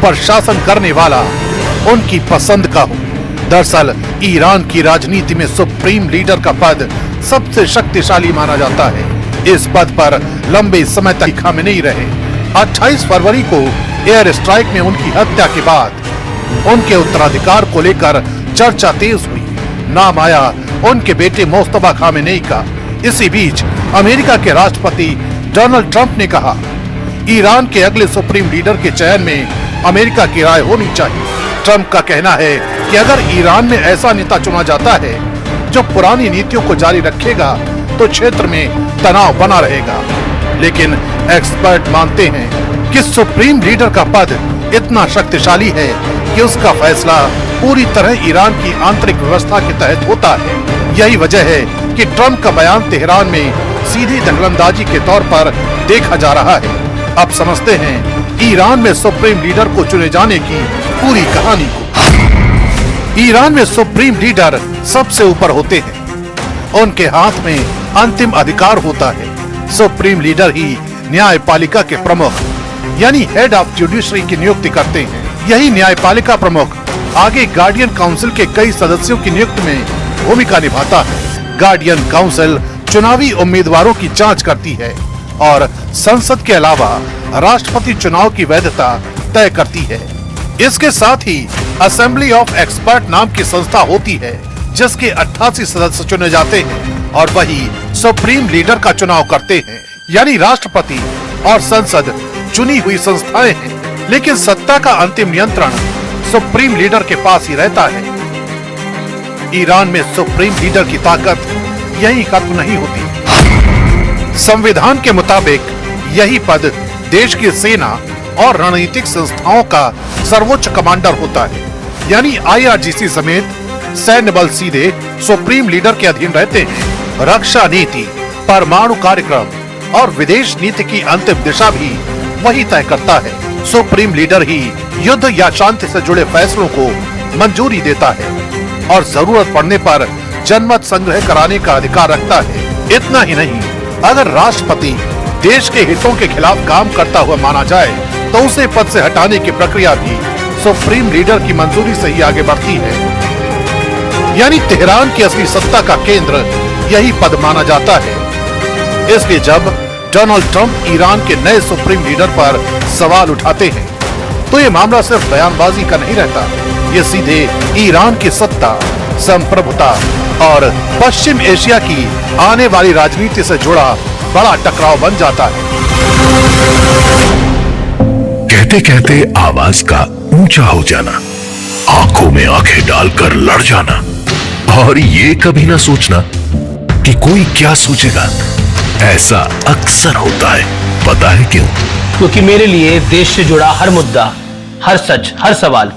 ऊपर शासन करने वाला उनकी पसंद का हो। दरअसल ईरान की राजनीति में सुप्रीम लीडर का पद सबसे शक्तिशाली माना जाता है। इस पद पर लंबे समय तक खामेनेई रहे। 28 फरवरी को एयर स्ट्राइक में उनकी हत्या के बाद उनके उत्तराधिकार को लेकर चर्चा तेज हुई। नाम आया उनके बेटे मोस्तफा खामेनेई का। इसी बीच अमेरिका के राष्ट्रपति डोनाल्ड ट्रंप ने कहा, ईरान के अगले सुप्रीम लीडर के चयन में अमेरिका की राय होनी चाहिए। ट्रंप का कहना है कि अगर ईरान में ऐसा नेता चुना जाता है जो पुरानी नीतियों को जारी रखेगा तो क्षेत्र में तनाव बना रहेगा। लेकिन एक्सपर्ट मानते हैं कि सुप्रीम लीडर का पद इतना शक्तिशाली है कि उसका फैसला पूरी तरह ईरान की आंतरिक व्यवस्था के तहत होता है। यही वजह है कि ट्रंप का बयान तेहरान में सीधी दखलंदाजी के तौर पर देखा जा रहा है। अब समझते हैं ईरान में सुप्रीम लीडर को चुने जाने की पूरी कहानी को। ईरान में सुप्रीम लीडर सबसे ऊपर होते हैं। उनके हाथ में अंतिम अधिकार होता है। सुप्रीम लीडर ही न्यायपालिका के प्रमुख यानी हेड ऑफ जुडिशरी की नियुक्ति करते हैं। यही न्यायपालिका प्रमुख आगे गार्डियन काउंसिल के कई सदस्यों की नियुक्ति में भूमिका निभाता है। गार्डियन काउंसिल चुनावी उम्मीदवारों की जांच करती है और संसद के अलावा राष्ट्रपति चुनाव की वैधता तय करती है। इसके साथ ही असेंबली ऑफ एक्सपर्ट नाम की संस्था होती है जिसके 88 सदस्य चुने जाते हैं और वही सुप्रीम लीडर का चुनाव करते हैं। यानी राष्ट्रपति और संसद चुनी हुई संस्थाएं हैं, लेकिन सत्ता का अंतिम नियंत्रण सुप्रीम लीडर के पास ही रहता है। ईरान में सुप्रीम लीडर की ताकत यही खत्म नहीं होती। संविधान के मुताबिक यही पद देश की सेना और रणनीतिक संस्थाओं का सर्वोच्च कमांडर होता है। यानी IRGC समेत सैन्य बल सीधे सुप्रीम लीडर के अधीन रहते हैं। रक्षा नीति, परमाणु कार्यक्रम और विदेश नीति की अंतिम दिशा भी वही तय करता है। सुप्रीम लीडर ही युद्ध या शांति से जुड़े फैसलों को मंजूरी देता है और जरूरत पड़ने पर जनमत संग्रह कराने का अधिकार रखता है। इतना ही नहीं, अगर राष्ट्रपति देश के हितों के खिलाफ काम करता हुआ माना जाए तो उसे पद से हटाने की प्रक्रिया भी सुप्रीम लीडर की मंजूरी से ही आगे बढ़ती है। यानी तेहरान की असली सत्ता का केंद्र यही पद माना जाता है। इसलिए जब डोनाल्ड ट्रंप ईरान के नए सुप्रीम लीडर पर सवाल उठाते हैं तो ये मामला सिर्फ बयानबाजी का नहीं रहता। ये सीधे ईरान की सत्ता, संप्रभुता और पश्चिम एशिया की आने वाली राजनीति से जुड़ा बड़ा टकराव बन जाता है। कहते कहते आवाज का ऊंचा हो जाना, आंखों में आंखें डालकर लड़ जाना और ये कभी ना सोचना कि कोई क्या सोचेगा। ऐसा अक्सर होता है। पता है क्यों? क्योंकि मेरे लिए देश से जुड़ा हर मुद्दा, हर सच, हर सवाल